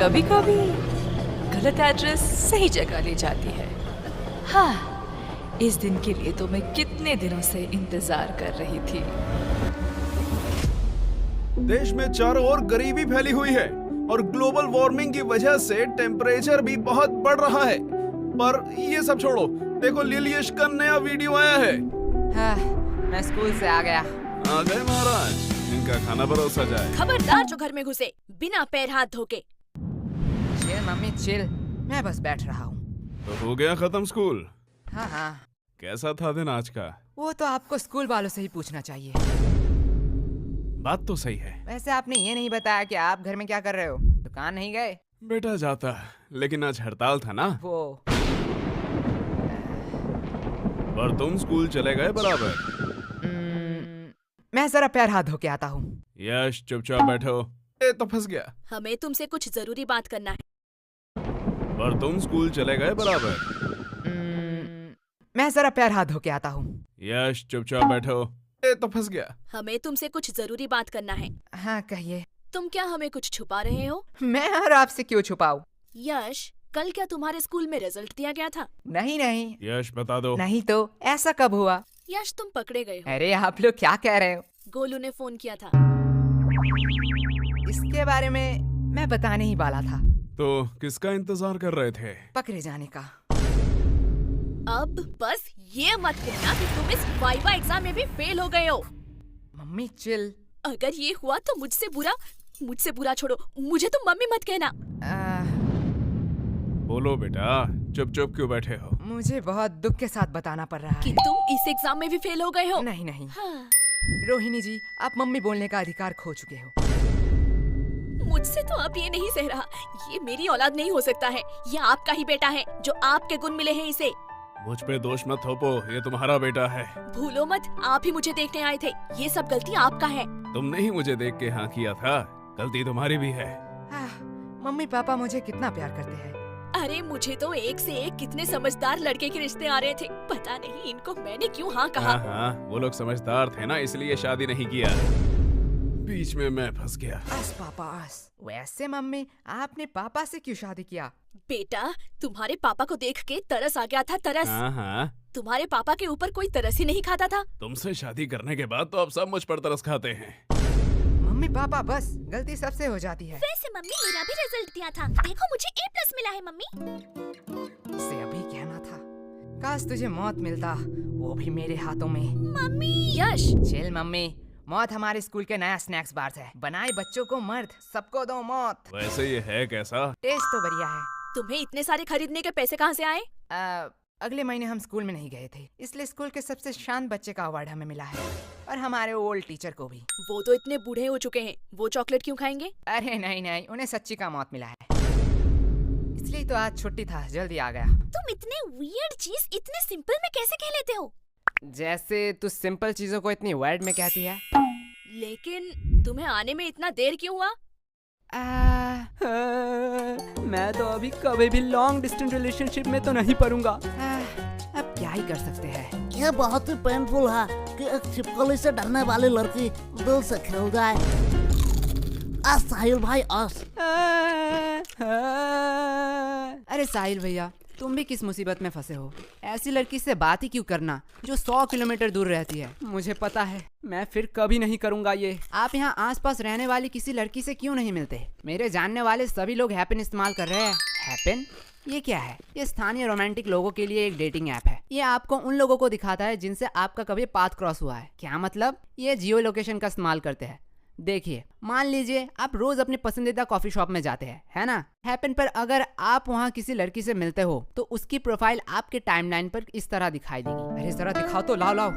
कभी कभी गलत एड्रेस सही जगह ले जाती है। हाँ, इस दिन के लिए तो मैं कितने दिनों से इंतजार कर रही थी। देश में चारों ओर गरीबी फैली हुई है और ग्लोबल वार्मिंग की वजह से टेम्परेचर भी बहुत बढ़ रहा है। पर ये सब छोड़ो, देखो लिलियश का नया वीडियो आया है। हाँ, मैं स्कूल से आ गया। आ गए महाराज, इनका खाना परोसा जाए। खबरदार जो घर में घुसे बिना पैर हाथ धोके। चिल मम्मी चिल, मैं बस बैठ रहा हूँ। तो हो गया खत्म स्कूल? हाँ हाँ। कैसा था दिन आज का? वो तो आपको स्कूल वालों से ही पूछना चाहिए। बात तो सही है। वैसे आपने ये नहीं बताया कि आप घर में क्या कर रहे हो? दुकान नहीं गए? बेटा जाता, लेकिन आज हड़ताल था ना। वो पर तुम स्कूल चले गए बराबर। मैं जरा पैर हाथ धो के आता हूँ। यश चुपचाप बैठो। ए तो फंस गया। हमें तुमसे कुछ जरूरी बात करना है। पर तुम स्कूल चले गए बराबर। मैं जरा पैर हाथ धो के आता हूँ। यश चुपचाप बैठो। ए तो फंस गया। हमें तुमसे कुछ जरूरी बात करना है। हाँ कहिए। तुम क्या हमें कुछ छुपा रहे हो? मैं और आपसे क्यों छुपाऊं? यश, कल क्या तुम्हारे स्कूल में रिजल्ट दिया गया था? नहीं नहीं। यश बता दो। नहीं तो ऐसा कब हुआ? यश, तुम पकड़े गए हो। अरे आप लोग क्या कह रहे हो? गोलू ने फोन किया था। इसके बारे में मैं बताने ही वाला था। तो किसका इंतजार कर रहे थे? पकड़े जाने का। अब बस ये मत कहना कि तुम इस वाइवा एग्जाम में भी फेल हो गए हो। Mummy chill. अगर ये हुआ तो मुझसे बुरा छोड़ो, मुझे तुम मम्मी मत कहना। बोलो बेटा, चुप चुप क्यों बैठे हो? मुझे बहुत दुख के साथ बताना पड़ रहा कि है। तुम इस एग्जाम में भी फेल हो गए हो। नहीं नहीं। हाँ। रोहिणी जी, आप मम्मी बोलने का अधिकार खो चुके हो। मुझसे तो अब ये नहीं सह रहा। ये मेरी औलाद नहीं हो सकता है। ये आपका ही बेटा है, जो आपके गुण मिले हैं इसे। मुझ पे दोष मत थोपो, ये तुम्हारा बेटा है। भूलो मत, आप ही मुझे देखने आए थे। ये सब गलती आपका है। तुमने ही मुझे देख के हाँ किया था, गलती तुम्हारी भी है। मम्मी पापा मुझे कितना प्यार करते हैं। अरे मुझे तो एक से एक कितने समझदार लड़के के रिश्ते आ रहे थे। पता नहीं इनको मैंने क्यों हाँ कहा। हाँ, वो लोग समझदार थे ना, इसलिए शादी नहीं किया। बीच में मैं फंस गया। बस पापा बस। वैसे मम्मी, आपने पापा से क्यों शादी किया? बेटा, तुम्हारे पापा को देख के तरस आ गया था, तरस। हाँ। तुम्हारे पापा के ऊपर कोई तरस ही नहीं खाता था। तुमसे शादी करने के बाद तो अब सब मुझ पर तरस खाते हैं। मम्मी पापा बस, गलती सबसे हो जाती है। वैसे मम्मी, मेरा भी रिजल्ट दिया था। देखो मुझे A+ मिला है मम्मी। इसे अभी कहना था। काश तुझे मौत मिलता, वो भी मेरे हाथों में। मम्मी। यश। चिल मम्मी, मौत हमारे स्कूल के नया स्नैक्स बार है। बनाए बच्चों को मर्द, सबको दो मौत। वैसे ये है कैसा? टेस्ट तो बढ़िया है। तुम्हें इतने सारे खरीदने के पैसे कहाँ से आए? अगले महीने हम स्कूल में नहीं गए थे, इसलिए स्कूल के सबसे शांत बच्चे का अवार्ड हमें मिला है, और हमारे ओल्ड टीचर को भी। वो तो इतने बूढ़े हो चुके हैं, वो चॉकलेट क्यों खाएंगे? अरे नहीं, उन्हें सच्ची का मौत मिला है, इसलिए तो आज छुट्टी था, जल्दी आ गया। तुम इतने वियर्ड चीज इतने सिंपल में कैसे कह लेते हो? जैसे तू सिंपल चीजों को इतनी वर्ड में कहती है। लेकिन तुम्हें आने में इतना देर क्यों हुआ? मैं तो अभी कभी भी लॉन्ग डिस्टेंस रिलेशनशिप में तो नहीं पड़ूंगा। अब क्या ही कर सकते हैं। यह बहुत ही पेनफुल है कि एक छिपकली से डरने वाली लड़की दिल से खेल जाए। साहिल भाई अरे साहिल भैया, तुम भी किस मुसीबत में फंसे हो? ऐसी लड़की से बात ही क्यों करना जो 100 किलोमीटर दूर रहती है। मुझे पता है, मैं फिर कभी नहीं करूंगा ये। आप यहाँ आसपास रहने वाली किसी लड़की से क्यों नहीं मिलते? मेरे जानने वाले सभी लोग हैपन इस्तेमाल कर रहे हैं। हैपन? ये क्या है? ये स्थानीय रोमांटिक लोगों के लिए एक डेटिंग ऐप है। ये आपको उन लोगों को दिखाता है जिनसे आपका कभी पाथ क्रॉस हुआ है। क्या मतलब? ये जियो लोकेशन का इस्तेमाल करते हैं। देखिए, मान लीजिए आप रोज अपने पसंदीदा कॉफी शॉप में जाते हैं, है ना? हैपन पर अगर आप वहाँ किसी लड़की से मिलते हो तो उसकी प्रोफाइल आपके टाइमलाइन पर इस तरह दिखाई देगी। अरे जरा दिखाओ तो, लाओ।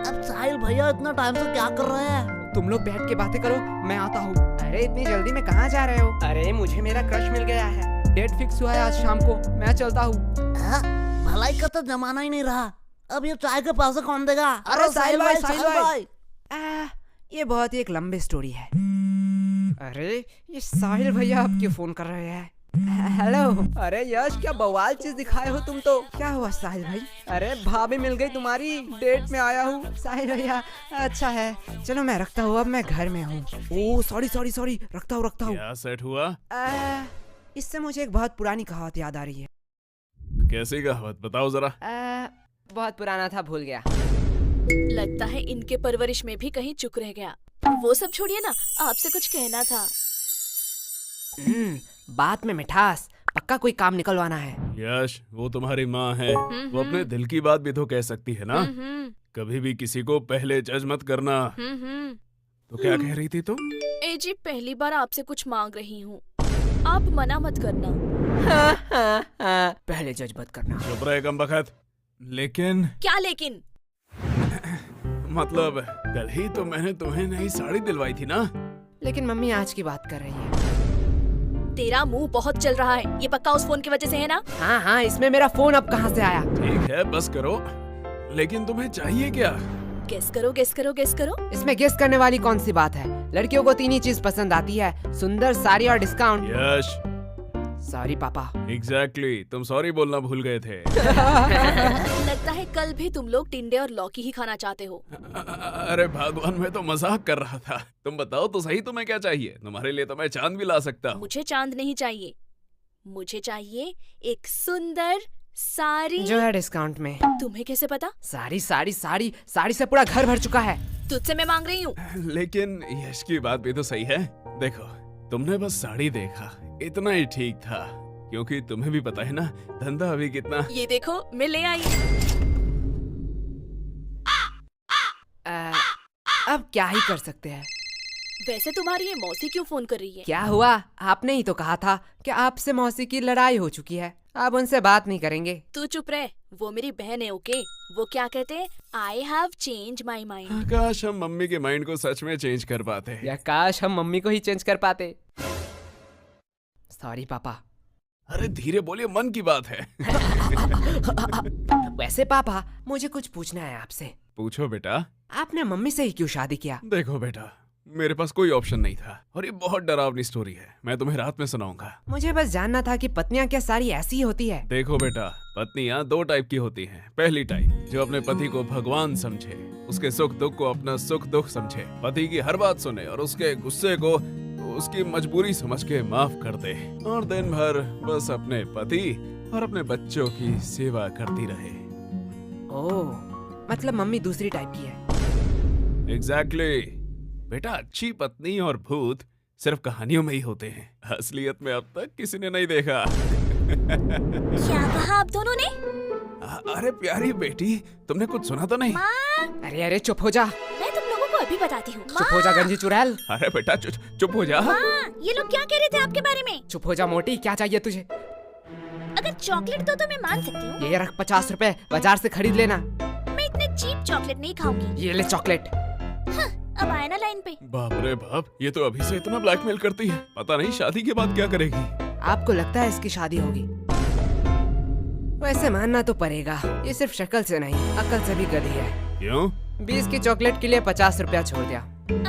अब साहिल भैया इतना टाइम से क्या कर रहे हैं? तुम लोग बैठ के बातें करो, मैं आता हूँ। अरे इतनी जल्दी में कहाँ जा रहे हो? अरे मुझे मेरा क्रश मिल गया है, डेट फिक्स हुआ है आज शाम को, मैं चलता हूँ। भलाई का तो जमाना ही नहीं रहा, अब ये चाय के पैसे कौन देगा? अरे साहिल भाई, ये बहुत ही एक लंबी स्टोरी है। अरे ये साहिल भैया अब क्यों फोन कर रहे हैं? हेलो। अरे यश, क्या बवाल चीज दिखाए हो तुम तो। क्या हुआ साहिल भाई? अरे भाभी मिल गई तुम्हारी, डेट में आया हूँ। साहिल भैया अच्छा है, चलो मैं रखता हूँ, अब मैं घर में हूँ। ओह सॉरी सॉरी सॉरी, रखता हूँ। क्या सेट हुआ? इससे मुझे एक बहुत पुरानी कहावत याद आ रही है। कैसी कहावत बताओ जरा। बहुत पुराना था, भूल गया। लगता है इनके परवरिश में भी कहीं चुक रह गया। वो सब छोड़िए ना, आपसे कुछ कहना था। बात में मिठास, पक्का कोई काम निकलवाना है। यश, वो तुम्हारी माँ है, वो अपने दिल की बात भी तो कह सकती है ना। कभी भी किसी को पहले जज मत करना। तो क्या कह रही थी तुम? ए जी, पहली बार आपसे कुछ मांग रही हूँ, आप मना मत करना। पहले जज मत करना। चुप रहे कमबख्त। लेकिन क्या लेकिन? मतलब कल ही तो मैंने तुम्हें नई साड़ी दिलवाई थी ना। लेकिन मम्मी आज की बात कर रही है। तेरा मुंह बहुत चल रहा है, ये पक्का उस फोन की वजह से है ना? हाँ, इसमें मेरा फोन अब कहाँ से आया? ठीक है, बस करो। लेकिन तुम्हें चाहिए क्या? गेस करो, गेस करो, गेस करो। इसमें गेस करने वाली कौन सी बात है? लड़कियों को 3 ही चीज पसंद आती है, सुंदर, साड़ी और डिस्काउंट। यश, सॉरी पापा। एग्जैक्टली, तुम सॉरी बोलना भूल गए थे। लगता है कल भी तुम लोग टिंडे और लौकी ही खाना चाहते हो। अरे भगवान, मैं तो मजाक कर रहा था। तुम बताओ तो सही, तुम्हें क्या चाहिए? तुम्हारे लिए तो मैं चांद भी ला सकता हूँ। मुझे चांद नहीं चाहिए, मुझे चाहिए एक सुंदर साड़ी। जो है डिस्काउंट में। तुम्हें कैसे पता? साड़ी साड़ी साड़ी साड़ी से पूरा घर भर चुका है। तुझसे मैं मांग रही हूँ। लेकिन यश की बात भी तो सही है। देखो, तुमने बस साड़ी देखा, इतना ही ठीक था, क्योंकि तुम्हें भी पता है ना धंधा अभी कितना। ये देखो, मैं ले आई। अब क्या ही कर सकते हैं। वैसे तुम्हारी ये मौसी क्यों फोन कर रही है? क्या हुआ? आपने ही तो कहा था कि आपसे मौसी की लड़ाई हो चुकी है, अब उनसे बात नहीं करेंगे। तू चुप रह, वो मेरी बहन है। ओके, वो क्या कहते हैं, I have change my mind. काश हम मम्मी के माइंड को सच में चेंज कर पाते। या काश हम मम्मी को ही चेंज कर पाते। सॉरी पापा। अरे धीरे बोलिए, मन की बात है। वैसे पापा, मुझे कुछ पूछना है आपसे। पूछो बेटा। आपने मम्मी से ही क्यों शादी किया? देखो बेटा, मेरे पास कोई ऑप्शन नहीं था, और ये बहुत डरावनी स्टोरी है, मैं तुम्हें रात में सुनाऊंगा। मुझे बस जानना था कि पत्नियां क्या सारी ऐसी ही होती है? देखो बेटा, पत्नियां 2 टाइप की होती हैं। पहली टाइप जो अपने पति को भगवान समझे, उसके सुख दुख को अपना सुख दुख समझे, पति की हर बात सुने और उसके गुस्से को उसकी मजबूरी समझ के माफ कर दे, और दिन भर बस अपने पति और अपने बच्चों की सेवा करती रहे। ओह, मतलब मम्मी दूसरी टाइप की है। एग्जैक्टली बेटा, अच्छी पत्नी और भूत सिर्फ कहानियों में ही होते हैं, असलियत में अब तक किसी ने नहीं देखा। क्या कहा आप दोनों ने? अरे प्यारी बेटी, तुमने कुछ सुना तो नहीं? अरे अरे चुप हो जा। मैं तुम लोगों को अभी बताती हूँ। चुप हो जा गंजी चुड़ैल। अरे बेटा चुप हो जा। ये लोग क्या कह रहे थे आपके बारे में? चुप हो जा मोटी, क्या चाहिए तुझे? अगर चॉकलेट दो तो मैं मान सकती हूँ। ये रख 50 रुपए, बाजार से खरीद लेना। मैं इतने चीप चॉकलेट नहीं खाऊंगी। ये ले चॉकलेट। अब आया ना लाइन पे। बाप रे बाप, ये तो अभी से इतना ब्लैकमेल करती है, पता नहीं शादी के बाद क्या करेगी। आपको लगता है इसकी शादी होगी? वैसे मानना तो पड़ेगा, ये सिर्फ शक्ल से नहीं अकल से भी गधी है। क्यों? 20 की चॉकलेट के लिए 50 रुपया छोड़ दिया।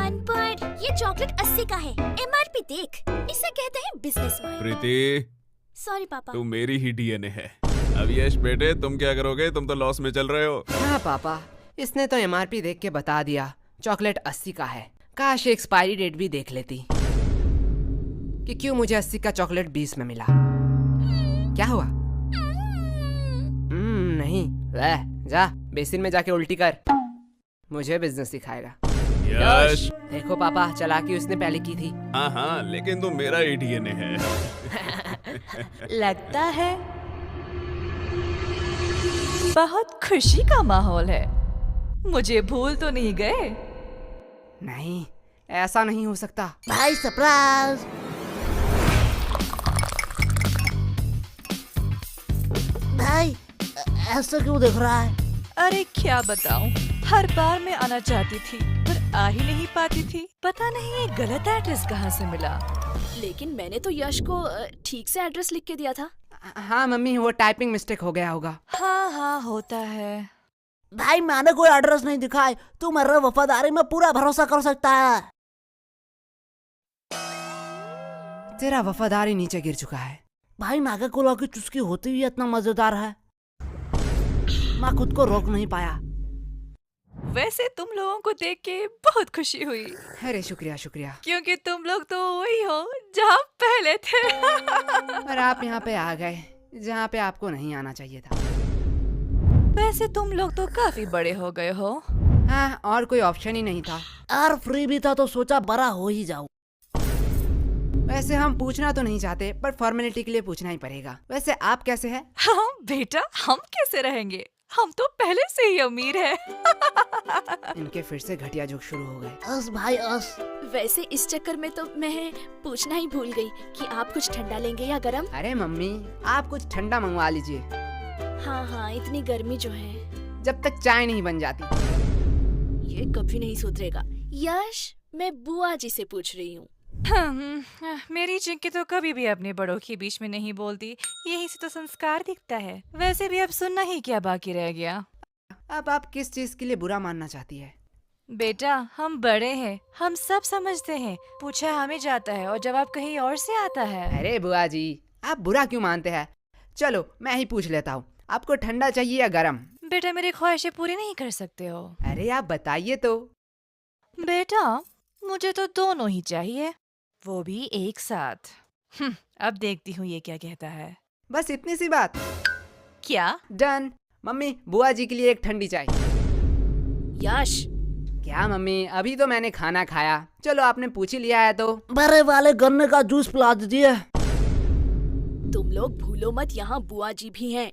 अनपढ़, ये चॉकलेट 80 का है, MRP देख। इसे कहते हैं बिजनेस माइंड। प्रीति, सॉरी पापा। तू मेरी ही DNA है। अब यश बेटे, तुम क्या करोगे? तुम तो लॉस में चल रहे हो। हाँ पापा, इसने तो MRP देख के बता दिया, चॉकलेट 80 का है। काश एक्सपायरी डेट भी देख लेती, कि क्यों मुझे 80 का चॉकलेट 20 में मिला। क्या हुआ? नहीं, ले जा बेसिन में जाके उल्टी कर, मुझे बिजनेस सिखाएगा। यश। देखो पापा, चालाकी उसने पहले की थी। हाँ, लेकिन तुम मेरा ही DNA है। लगता है बहुत खुशी का माहौल है। मुझे भूल तो नहीं गए? नहीं, ऐसा नहीं हो सकता। भाई सरप्राइज। भाई ऐसा क्यों देख रहा है? अरे क्या बताऊं, हर बार मैं आना चाहती थी पर आ ही नहीं पाती थी। पता नहीं ये गलत एड्रेस कहाँ से मिला। लेकिन मैंने तो यश को ठीक से एड्रेस लिख के दिया था। हाँ मम्मी, वो टाइपिंग मिस्टेक हो गया होगा। हाँ होता है। भाई मैंने कोई एड्रेस नहीं दिखाई, तू मेरे वफादारी में पूरा भरोसा कर सकता है। तेरा वफादारी नीचे गिर चुका है, भाई नागा कोला की चुस्की होती हुई इतना मजेदार है, मैं खुद को रोक नहीं पाया। वैसे तुम लोगों को देख के बहुत खुशी हुई, अरे शुक्रिया शुक्रिया। क्योंकि तुम लोग तो वही हो जहाँ पहले थे। पर आप यहाँ पे आ गए जहाँ पे आपको नहीं आना चाहिए था। वैसे तुम लोग तो काफी बड़े हो गए हो। हाँ, और कोई ऑप्शन ही नहीं था। यार फ्री भी था तो सोचा बड़ा हो ही जाऊं। वैसे हम पूछना तो नहीं चाहते, पर फॉर्मेलिटी के लिए पूछना ही पड़ेगा। वैसे आप कैसे हैं? हाँ बेटा, हम कैसे रहेंगे, हम तो पहले से ही अमीर हैं। इनके फिर से घटिया जोक शुरू हो गए। अस भाई अस। वैसे इस चक्कर में तो मैं पूछना ही भूल गई कि आप कुछ ठंडा लेंगे या गरम। अरे मम्मी, आप कुछ ठंडा मंगवा लीजिए, हाँ, इतनी गर्मी जो है। जब तक चाय नहीं बन जाती। ये कभी नहीं सुधरेगा। यश, मैं बुआ जी से पूछ रही हूँ। मेरी चिंकी तो कभी भी अपने बड़ों के बीच में नहीं बोलती, यही से तो संस्कार दिखता है। वैसे भी अब सुनना ही क्या बाकी रह गया। अब आप किस चीज के लिए बुरा मानना चाहती है? बेटा, हम बड़े हैं, हम सब समझते हैं। पूछा हमें जाता है और जवाब कहीं और से आता है। अरे बुआ जी, आप बुरा क्यों मानते हैं? चलो मैं ही पूछ लेता हूँ, आपको ठंडा चाहिए या गरम? बेटा, मेरी ख्वाहिशें पूरी नहीं कर सकते हो। अरे आप बताइए तो। बेटा, मुझे तो दोनों ही चाहिए, वो भी एक साथ। अब देखती हूँ ये क्या कहता है। बस इतनी सी बात? क्या? डन। मम्मी, बुआ जी के लिए एक ठंडी चाय। यश, क्या मम्मी, अभी तो मैंने खाना खाया। चलो आपने पूछ ही लिया है तो। बड़े वाले गन्ने का जूस पिला दीजिए। तुम लोग भूलो मत, यहाँ बुआ जी भी हैं।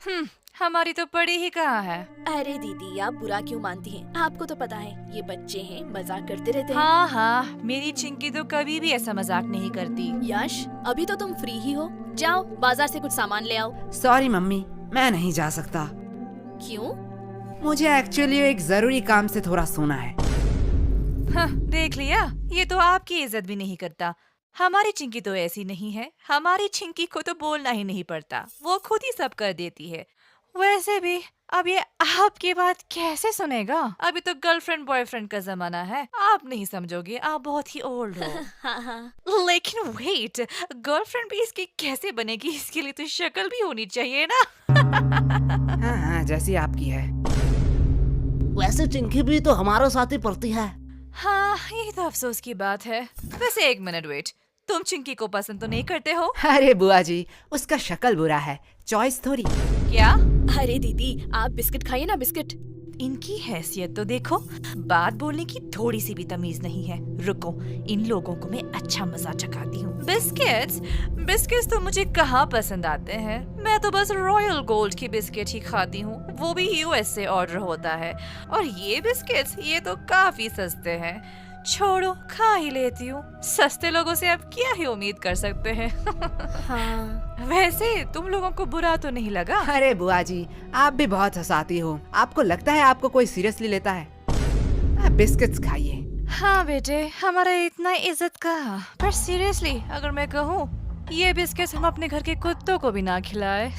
हमारी तो पड़ी ही कहाँ है। अरे दीदी, आप बुरा क्यों मानती हैं? आपको तो पता है ये बच्चे हैं, मजाक करते रहते हैं। हाँ, मेरी चिंकी तो कभी भी ऐसा मजाक नहीं करती। यश, अभी तो तुम फ्री ही हो, जाओ बाजार से कुछ सामान ले आओ। सॉरी मम्मी, मैं नहीं जा सकता। क्यों? मुझे एक्चुअली एक जरूरी काम से थोड़ा सोना है। देख लिया, ये तो आपकी इज्जत भी नहीं करता। हमारी चिंकी तो ऐसी नहीं है, हमारी चिंकी को तो बोलना ही नहीं पड़ता, वो खुद ही सब कर देती है। वैसे भी अब ये आपकी बात कैसे सुनेगा? अभी तो गर्लफ्रेंड बॉयफ्रेंड का जमाना है, आप नहीं समझोगे, आप बहुत ही ओल्ड हो। हाँ। लेकिन वेट, गर्लफ्रेंड भी इसकी कैसे बनेगी? इसके लिए तो शक्ल भी होनी चाहिए ना। हाँ, जैसी आपकी है। वैसे चिंकी भी तो हमारे साथ ही पढ़ती है। हाँ, यही तो अफसोस की बात है। वैसे एक मिनट वेट, तुम चिंकी को पसंद तो नहीं करते हो? अरे बुआ जी, उसका शक्ल बुरा है, चॉइस थोड़ी। क्या? अरे दीदी, आप बिस्किट खाइए ना, बिस्किट। इनकी हैसियत तो देखो, बात बोलने की थोड़ी सी भी तमीज नहीं है। रुको, इन लोगों को मैं अच्छा मजा चखाती हूँ। बिस्किट्स तो मुझे कहाँ पसंद आते हैं, मैं तो बस रॉयल गोल्ड की बिस्किट ही खाती हूँ, वो भी यूएस से ऑर्डर होता है। और ये बिस्किट्स, ये तो काफी सस्ते हैं। छोड़ो, खा ही लेती हूँ, सस्ते लोगों से आप क्या ही उम्मीद कर सकते हैं। हाँ। वैसे तुम लोगों को बुरा तो नहीं लगा? अरे बुआ जी, आप भी बहुत हंसाती हो। आपको लगता है आपको कोई सीरियसली लेता है? आप बिस्किट्स खाइए। हाँ बेटे, हमारा इतना इज्जत का, पर सीरियसली अगर मैं कहूँ, ये बिस्किट्स हम अपने घर के कुत्तों को भी ना खिलाए।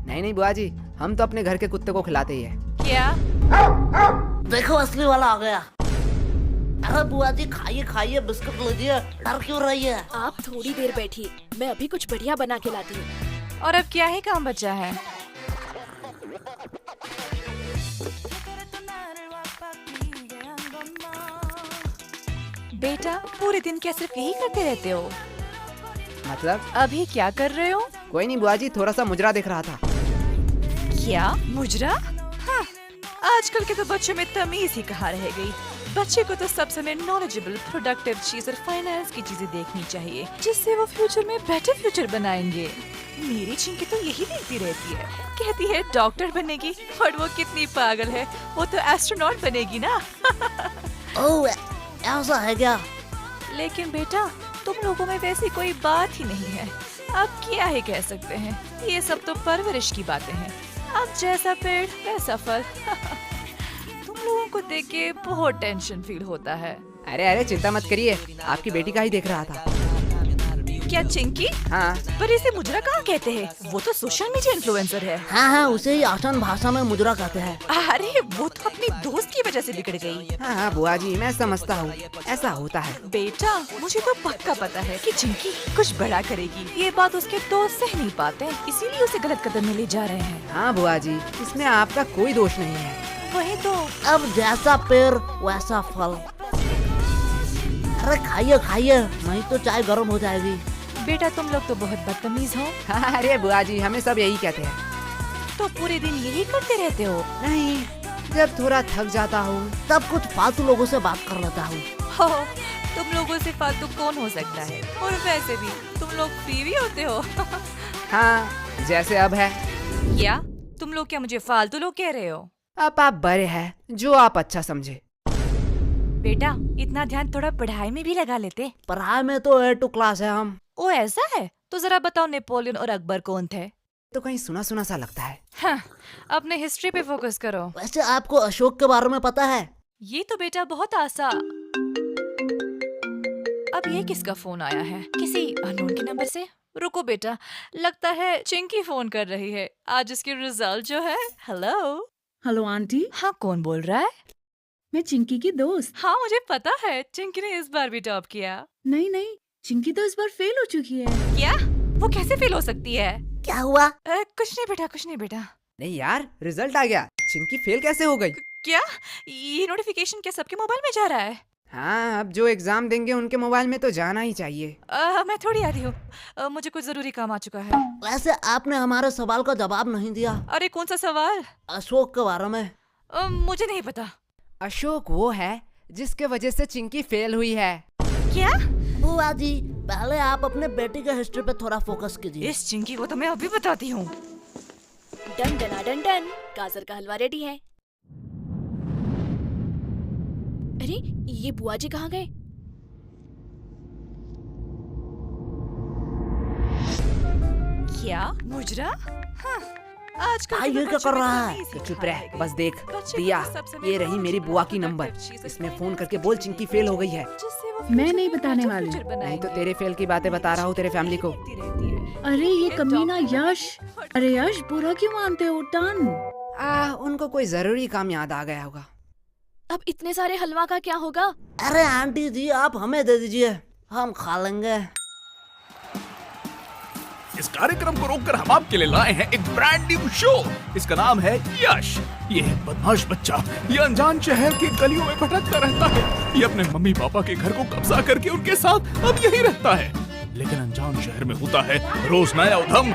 नहीं बुआ जी, हम तो अपने घर के कुत्ते को खिलाते ही है। क्या? देखो असली वाला आ गया। अरे बुआ जी, खाइए खाइए, बिस्कुट लीजिए, डर क्यों रही है? आप थोड़ी देर बैठिए, मैं अभी कुछ बढ़िया बना के लाती हूँ। और अब क्या ही काम बचा है? बेटा, पूरे दिन क्या सिर्फ यही करते रहते हो? मतलब? अभी क्या कर रहे हो? कोई नहीं बुआ जी, थोड़ा सा मुजरा देख रहा था। क्या मुजरा? हाँ, आजकल के तो बच्चों में तमीज ही कहाँ रह गई। बच्चे को तो सब समय नॉलेजेबल, प्रोडक्टिव चीज और फाइनेंस की चीजें देखनी चाहिए, जिससे वो फ्यूचर में बेटर फ्यूचर बनाएंगे। मेरी चिंकी तो यही देखती रहती है, कहती है डॉक्टर बनेगी, और वो कितनी पागल है, वो तो एस्ट्रोनॉट बनेगी ना। ओह, ऐसा है क्या? लेकिन बेटा, तुम लोगों में वैसी कोई बात ही नहीं है। अब क्या ही कह सकते हैं, ये सब तो परवरिश की बातें हैं। अब जैसा पेड़ वैसा फल। तुम लोगों को देख के बहुत टेंशन फील होता है। अरे चिंता मत करिए, आपकी बेटी का ही देख रहा था। क्या चिंकी? हाँ पर इसे मुजरा कहाँ कहते हैं? वो तो सोशल मीडिया इन्फ्लुएंसर है। हाँ हाँ, उसे ही आसान भाषा में मुजरा कहते हैं। अरे वो तो अपनी दोस्त की वजह से बिगड़ गई। हाँ हाँ बुआ जी, मैं समझता हूँ, ऐसा होता है। बेटा मुझे तो पक्का पता है कि चिंकी कुछ बड़ा करेगी। ये बात उसके दोस्त सह नहीं पाते, इसीलिए उसे गलत कदम में ले जा रहे हैं। हाँ बुआ जी, इसमें आपका कोई दोष नहीं है। वही तो। अब जैसा पेड़ वैसा फल। अरे खाइए खाइए, नहीं तो चाय गर्म हो जाएगी। बेटा तुम लोग तो बहुत बदतमीज हो। हाँ, अरे बुआ जी, हमें सब यही कहते हैं। तो पूरे दिन यही करते रहते हो? नहीं, जब थोड़ा थक जाता हूँ तब कुछ फालतू लोगों से बात कर लेता हूँ। हो, तुम लोगों से फालतू कौन हो सकता है? और वैसे भी तुम लोग फ्री भी होते हो। हाँ, जैसे अब है। क्या तुम लोग क्या मुझे फालतू लोग कह रहे हो? अब आप बड़े हैं, जो आप अच्छा समझे। बेटा इतना ध्यान थोड़ा पढ़ाई में भी लगा लेते। पढ़ाई में तो A2 क्लास है हम। ओ ऐसा है? तो जरा बताओ नेपोलियन और अकबर कौन थे? तो कहीं सुना सुना सा लगता है। हाँ, अपने हिस्ट्री पे फोकस करो। वैसे आपको अशोक के बारे में पता है? ये तो बेटा बहुत आसान। अब ये किसका फोन आया है? किसी अननोन के नंबर से? रुको बेटा, लगता है चिंकी फोन कर रही है। आज इसकी रिजल्ट जो है। हेलो। हेलो आंटी, हाँ, कौन बोल रहा है? मैं चिंकी की दोस्त। हाँ मुझे पता है, चिंकी ने इस बार भी टॉप किया। नहीं नहीं, चिंकी तो इस बार फेल हो चुकी है। क्या? वो कैसे फेल हो सकती है? क्या हुआ? कुछ नहीं बेटा, कुछ नहीं बेटा। नहीं यार, रिजल्ट आ गया। चिंकी फेल कैसे हो गई? क्या ये नोटिफिकेशन क्या सबके मोबाइल में जा रहा है? हाँ, अब जो एग्जाम देंगे उनके मोबाइल में तो जाना ही चाहिए। मैं थोड़ी आ रही हूँ, मुझे कुछ जरूरी काम आ चुका है। वैसे आपने हमारे सवाल का जवाब नहीं दिया। अरे कौन सा सवाल? अशोक के बारे में। मुझे नहीं पता। अशोक वो है जिसके वजह से चिंकी फेल हुई है। क्या? बुआ जी, पहले आप अपने बेटी के हिस्ट्री पे थोड़ा फोकस कीजिए। इस चिंकी को तो मैं अभी बताती हूँ। डन डना डन डन, गाजर का हलवा रेडी है। अरे ये बुआ जी कहाँ गए? क्या मुजरा? हाँ, आजकल भाई, के ये तो क्या बच्चों कर में रहा है? तमीज़ ही तो चुप खा रह, गई। बस देख। बच्चे प्रिया, को सबसे ये महत्वपूर्ण रही मेरी बुआ की चीज़ नंबर। है, इसमें जिससे फोन वो करके बोल चिंकी फेल हो गई है। मैं नहीं बताने वाली। नहीं तो तेरे फेल की बातें बता रहा हूँ तेरे फैमिली को। अरे ये कमीना यश। अरे यश, बुरा क्यों मानते हो? टन। उनको कोई जरूरी काम याद आ गया होगा। अब इतने सारे हलवा का क्या होगा? अरे आंटी जी, आप हमें दे दीजिए, हम खा लेंगे। इस कार्यक्रम को रोककर हम आपके लिए लाए हैं एक ब्रांड न्यू शो। इसका नाम है यश। ये है बदमाश बच्चा, ये अनजान शहर की गलियों में भटकता रहता है। ये अपने मम्मी पापा के घर को कब्जा करके उनके साथ अब यही रहता है। लेकिन अनजान शहर में होता है रोज नया उधम,